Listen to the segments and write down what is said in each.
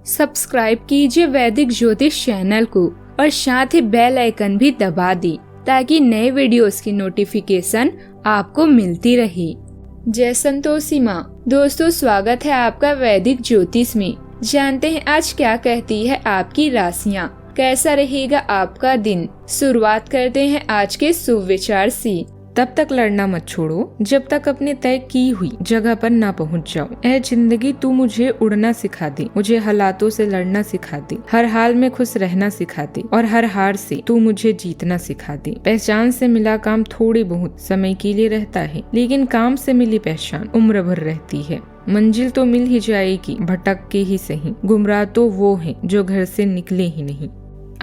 Subscribe कीजिए वैदिक ज्योतिष चैनल को और साथ ही बेल आइकन भी दबा दी ताकि नए वीडियोस की नोटिफिकेशन आपको मिलती रहे। जय संतोषी माँ। दोस्तों, स्वागत है आपका वैदिक ज्योतिष में। जानते हैं आज क्या कहती है आपकी राशियाँ, कैसा रहेगा आपका दिन। शुरुआत करते हैं आज के शुभ विचार से। तब तक लड़ना मत छोड़ो जब तक अपने तय की हुई जगह पर ना पहुंच जाओ। ऐ जिंदगी, तू मुझे उड़ना सिखा दे, मुझे हालातों से लड़ना सिखा दे, हर हाल में खुश रहना सिखा दे और हर हार से तू मुझे जीतना सिखा दे। पहचान से मिला काम थोड़ी बहुत समय के लिए रहता है, लेकिन काम से मिली पहचान उम्र भर रहती है। मंजिल तो मिल ही जाएगी, भटक के ही सही। गुमराह तो वो हैं जो घर से निकले ही नहीं।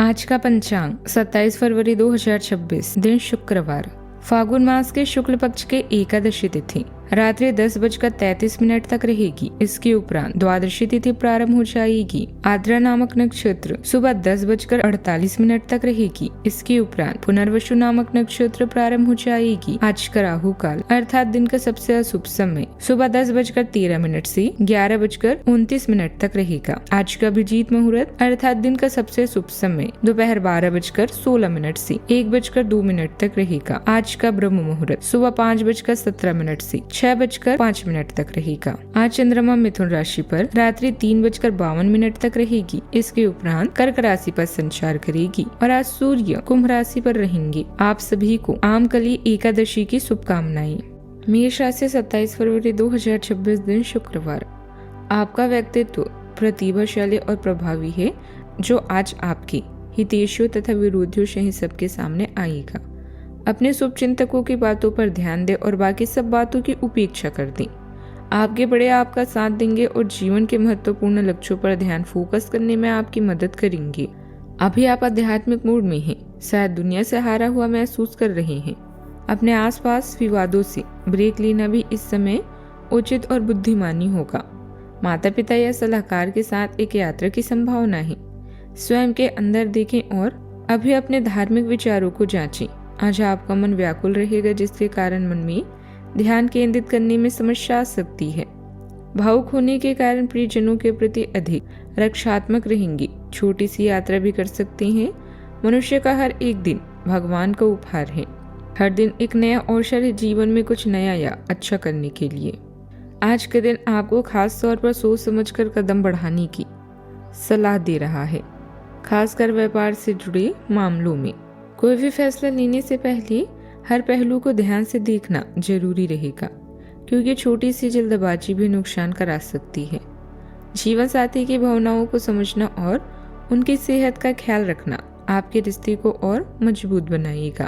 आज का पंचांग 27 फरवरी 2026, दिन शुक्रवार। फागुन मास के शुक्ल पक्ष के एकादशी तिथि रात्रि 10:33 तक रहेगी। इसके उपरांत द्वादशी तिथि प्रारंभ हो जाएगी। आद्रा नामक नक्षत्र सुबह 10:48 तक रहेगी। इसके उपरांत पुनर्वसु नामक नक्षत्र प्रारंभ हो जाएगी। आज का राहु काल अर्थात दिन का सबसे अशुभ समय सुबह 10:13 से 11:29 तक रहेगा। आज का अभिजीत मुहूर्त अर्थात दिन का सबसे शुभ समय दोपहर 12:16 से 1:02 तक रहेगा। आज का ब्रह्म मुहूर्त सुबह 5:17 से 6:05 तक रहेगा। आज चंद्रमा मिथुन राशि पर रात्रि 3:52 तक रहेगी। इसके उपरांत कर्क राशि पर संचार करेगी और आज सूर्य कुंभ राशि पर रहेंगे। आप सभी को आमकली एकादशी की शुभकामनाएं। मेष राशि 27 फरवरी 2026, दिन शुक्रवार। आपका व्यक्तित्व प्रतिभाशाली और प्रभावी है, जो आज आपके हितैषियों तथा विरोधियों सहित सबके सामने आएगा। अपने शुभ चिंतकों की बातों पर ध्यान दें और बाकी सब बातों की उपेक्षा कर दें। आपके बड़े आपका साथ देंगे और जीवन के महत्वपूर्ण लक्ष्यों पर ध्यान फोकस करने में आपकी मदद करेंगे। अभी आप आध्यात्मिक मूड में हैं, शायद दुनिया से हारा हुआ महसूस कर रहे हैं। अपने आसपास विवादों से ब्रेक लेना भी इस समय उचित और बुद्धिमानी होगा। माता पिता या सलाहकार के साथ एक यात्रा की संभावना है। स्वयं के अंदर देखें और अभी अपने धार्मिक विचारों को जांचें। आज आपका मन व्याकुल रहेगा, जिसके कारण मन में ध्यान केंद्रित करने में समस्या आ सकती है। भावुक होने के कारण प्रियजनों के प्रति अधिक रक्षात्मक रहेंगे। छोटी सी यात्रा भी कर सकते हैं। मनुष्य का हर एक दिन भगवान का उपहार है। हर दिन एक नया अवसर है जीवन में कुछ नया या अच्छा करने के लिए। आज के दिन आपको खास तौर पर सोच समझकर कदम बढ़ाने की सलाह दे रहा है, खासकर व्यापार से जुड़े मामलों में। कोई भी फैसला लेने से पहले हर पहलू को ध्यान से देखना जरूरी रहेगा, क्योंकि छोटी सी जल्दबाजी भी नुकसान करा सकती है। जीवन साथी की भावनाओं को समझना और उनकी सेहत का ख्याल रखना आपके रिश्ते को और मजबूत बनाएगा।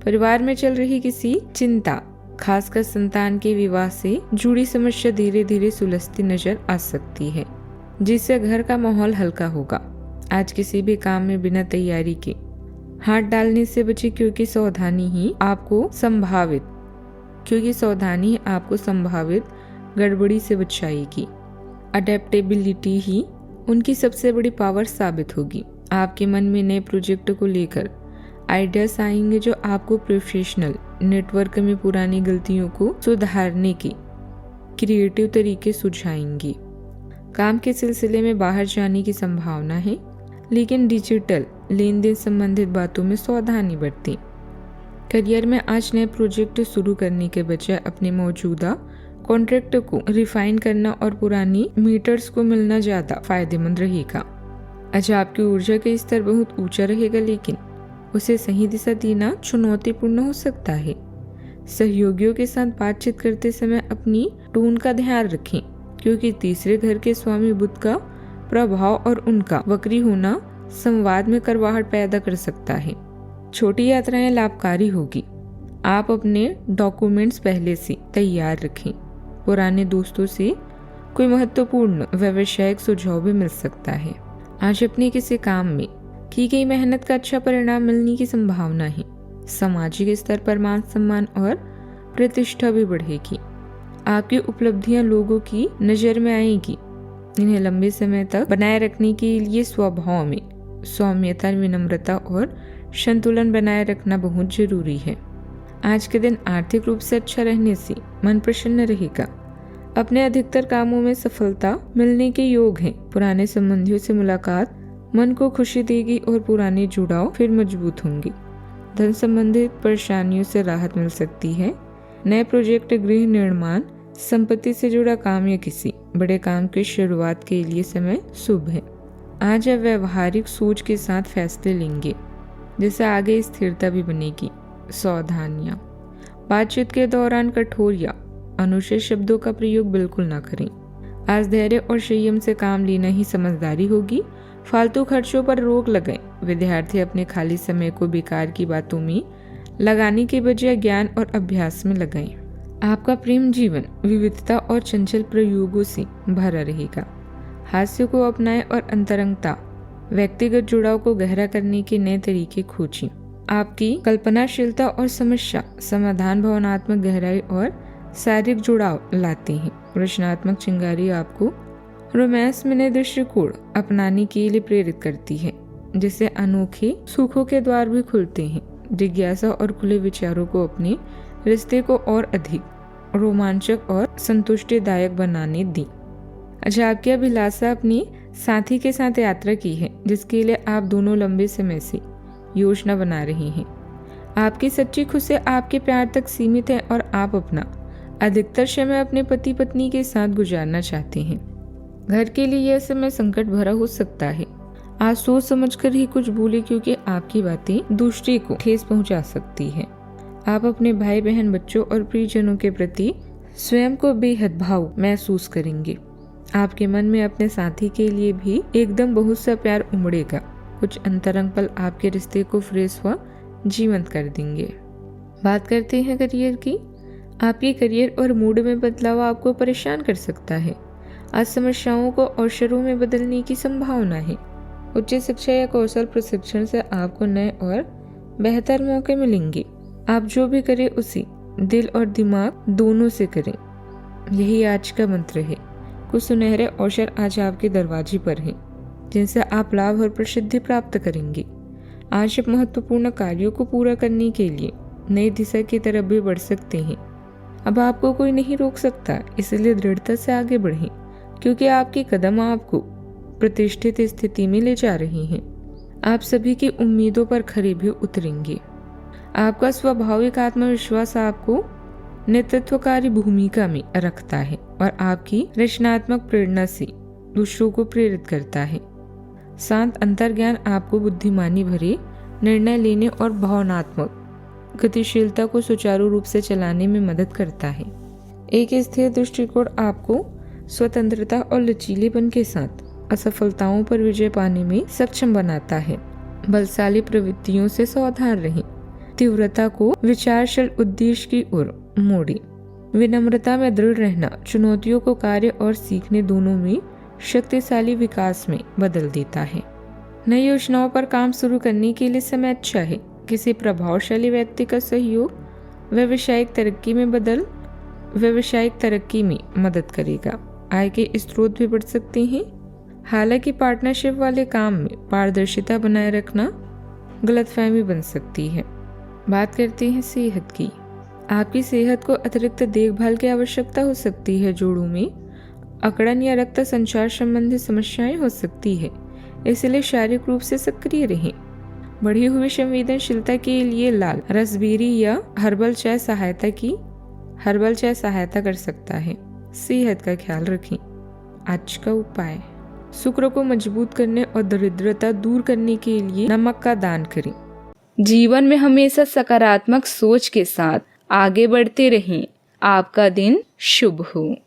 परिवार में चल रही किसी चिंता, खासकर संतान के विवाह से जुड़ी समस्या धीरे धीरे सुलझती नजर आ सकती है, जिससे घर का माहौल हल्का होगा। आज किसी भी काम में बिना तैयारी के हाथ डालने से बचे, क्योंकि सावधानी ही आपको संभावित गड़बड़ी से बचाएगी। अडेप्टेबिलिटी ही उनकी सबसे बड़ी पावर साबित होगी। आपके मन में नए प्रोजेक्ट को लेकर आइडियाज आएंगे, जो आपको प्रोफेशनल नेटवर्क में पुरानी गलतियों को सुधारने के क्रिएटिव तरीके सुझाएंगे। काम के सिलसिले में बाहर जाने की संभावना है, लेकिन डिजिटल लेन देन संबंधित बातों में सावधानी बरतें। करियर में आज नए प्रोजेक्ट शुरू करने के बजाय अपने मौजूदा कॉन्ट्रैक्ट को रिफाइन करना और पुरानी मीटर्स को मिलना ज्यादा फायदेमंद रहेगा। आज आपकी ऊर्जा का स्तर बहुत ऊंचा रहेगा, लेकिन उसे सही दिशा देना चुनौतीपूर्ण हो सकता है। सहयोगियों के साथ बातचीत करते समय अपनी टोन का ध्यान रखें, क्योंकि तीसरे घर के स्वामी बुध का प्रभाव और उनका वक्री होना संवाद में करवाहट पैदा कर सकता है। छोटी यात्राएं लाभकारी होगी। आप अपने डॉक्यूमेंट्स पहले से तैयार रखें। पुराने दोस्तों से कोई महत्वपूर्ण व्यावसायिक सुझाव भी मिल सकता है। आज अपने किसी काम में की गई मेहनत का अच्छा परिणाम मिलने की संभावना है। सामाजिक स्तर पर मान सम्मान और प्रतिष्ठा भी बढ़ेगी। आपकी उपलब्धियां लोगों की नजर में आएगी। इन्हें लंबे समय तक बनाए रखने के लिए स्वभाव में सौम्यता, विनम्रता और संतुलन बनाए रखना बहुत जरूरी है। आज के दिन आर्थिक रूप से अच्छा रहने से मन प्रसन्न रहेगा। अपने अधिकतर कामों में सफलता मिलने के योग हैं। पुराने संबंधियों से मुलाकात मन को खुशी देगी और पुराने जुड़ाव फिर मजबूत होंगे। धन संबंधित परेशानियों से राहत मिल सकती है। नए प्रोजेक्ट, गृह निर्माण, संपत्ति से जुड़ा काम या किसी बड़े काम की शुरुआत के लिए समय शुभ है। आज आप व्यवहारिक सोच के साथ फैसले लेंगे, जिससे आगे स्थिरता भी बनेगी। सावधानियां, बातचीत के दौरान कठोर या अनुचित शब्दों का प्रयोग बिल्कुल ना करें। आज धैर्य और संयम से काम लेना ही समझदारी होगी। फालतू खर्चों पर रोक लगाएं। विद्यार्थी अपने खाली समय को बेकार की बातों में लगाने के बजाय ज्ञान और अभ्यास में लगाएं। आपका प्रेम जीवन विविधता और चंचल प्रयोगों से भरा रहेगा। हास्य को अपनाएं और अंतरंगता, व्यक्तिगत जुड़ाव को गहरा करने के नए तरीके खोजें। आपकी कल्पनाशीलता और समस्या समाधान भावनात्मक गहराई और शारीरिक जुड़ाव लाते हैं। रचनात्मक चिंगारी आपको रोमांस में नए दृष्टिकोण अपनाने के लिए प्रेरित करती है, जिससे अनोखे सुखों के द्वार भी खुलते हैं। जिज्ञासा और खुले विचारों को अपने रिश्ते को और अधिक रोमांचक और संतुष्टिदायक बनाने दें। अच्छा, आपकी अभिलाषा अपनी साथी के साथ यात्रा की है, जिसके लिए आप दोनों लंबे समय से योजना बना रहे हैं। आपकी सच्ची खुशी आपके प्यार तक सीमित है और आप अपना अधिकतर समय अपने पति पत्नी के साथ गुजारना चाहते हैं। घर के लिए यह समय संकट भरा हो सकता है। आज सोच समझकर ही कुछ बोले, क्योंकि आपकी बातें दूसरे को ठेस पहुंचा सकती है। आप अपने भाई बहन, बच्चों और प्रियजनों के प्रति स्वयं को बेहद भाव महसूस करेंगे। आपके मन में अपने साथी के लिए भी एकदम बहुत सा प्यार उमड़ेगा। कुछ अंतरंग पल आपके रिश्ते को फ्रेश व जीवंत कर देंगे। बात करते हैं करियर की। आपके करियर और मूड में बदलाव आपको परेशान कर सकता है। आज समस्याओं को अवसरों में बदलने की संभावना है। उच्च शिक्षा या कौशल प्रशिक्षण से आपको नए और बेहतर मौके मिलेंगे। आप जो भी करें उसे दिल और दिमाग दोनों से करें, यही आज का मंत्र है। कुछ सुनहरे अवसर आज आपके दरवाजे पर हैं, जिनसे आप लाभ और प्रसिद्धि प्राप्त करेंगे। आज आप महत्वपूर्ण कार्यों को पूरा करने के लिए नई दिशा की तरफ भी बढ़ सकते हैं। अब आपको कोई नहीं रोक सकता, इसलिए दृढ़ता से आगे बढ़ें, क्योंकि आपके कदम आपको प्रतिष्ठित स्थिति में ले जा रहे हैं। आप सभी की उम्मीदों पर खरे भी उतरेंगे। आपका स्वाभाविक आत्मविश्वास आपको नेतृत्वकारी भूमिका में रखता है और आपकी रचनात्मक प्रेरणा से दूसरों को प्रेरित करता है। शांत अंतर्ज्ञान आपको बुद्धिमानी भरे निर्णय लेने और भावनात्मक गतिशीलता को सुचारू रूप से चलाने में मदद करता है। एक स्थिर दृष्टिकोण आपको स्वतंत्रता और लचीलेपन के साथ असफलताओं पर विजय पाने में सक्षम बनाता है। बलशाली प्रवृत्तियों से सावधान रहें। तीव्रता को विचारशील उद्देश्य की ओर मोड़ें। विनम्रता में दृढ़ रहना चुनौतियों को कार्य और सीखने दोनों में शक्तिशाली विकास में बदल देता है। नई योजनाओं पर काम शुरू करने के लिए समय अच्छा है। किसी प्रभावशाली व्यक्ति का सहयोग व्यावसायिक तरक्की में मदद करेगा। आय के स्रोत भी बढ़ सकते हैं। हालांकि पार्टनरशिप वाले काम में पारदर्शिता बनाए रखना गलतफहमी बन सकती है। बात करते हैं सेहत की। आपकी सेहत को अतिरिक्त देखभाल की आवश्यकता हो सकती है। जोड़ों में अकड़न या रक्त संचार संबंधी समस्याएं हो सकती है, इसलिए शारीरिक रूप से सक्रिय रहें। बढ़ी हुई संवेदनशीलता के लिए लाल रसबेरी या हर्बल चाय सहायता कर सकता है। सेहत का ख्याल रखें। आज का उपाय, शुक्र को मजबूत करने और दरिद्रता दूर करने के लिए नमक का दान करें। जीवन में हमेशा सकारात्मक सोच के साथ आगे बढ़ते रहें। आपका दिन शुभ हो।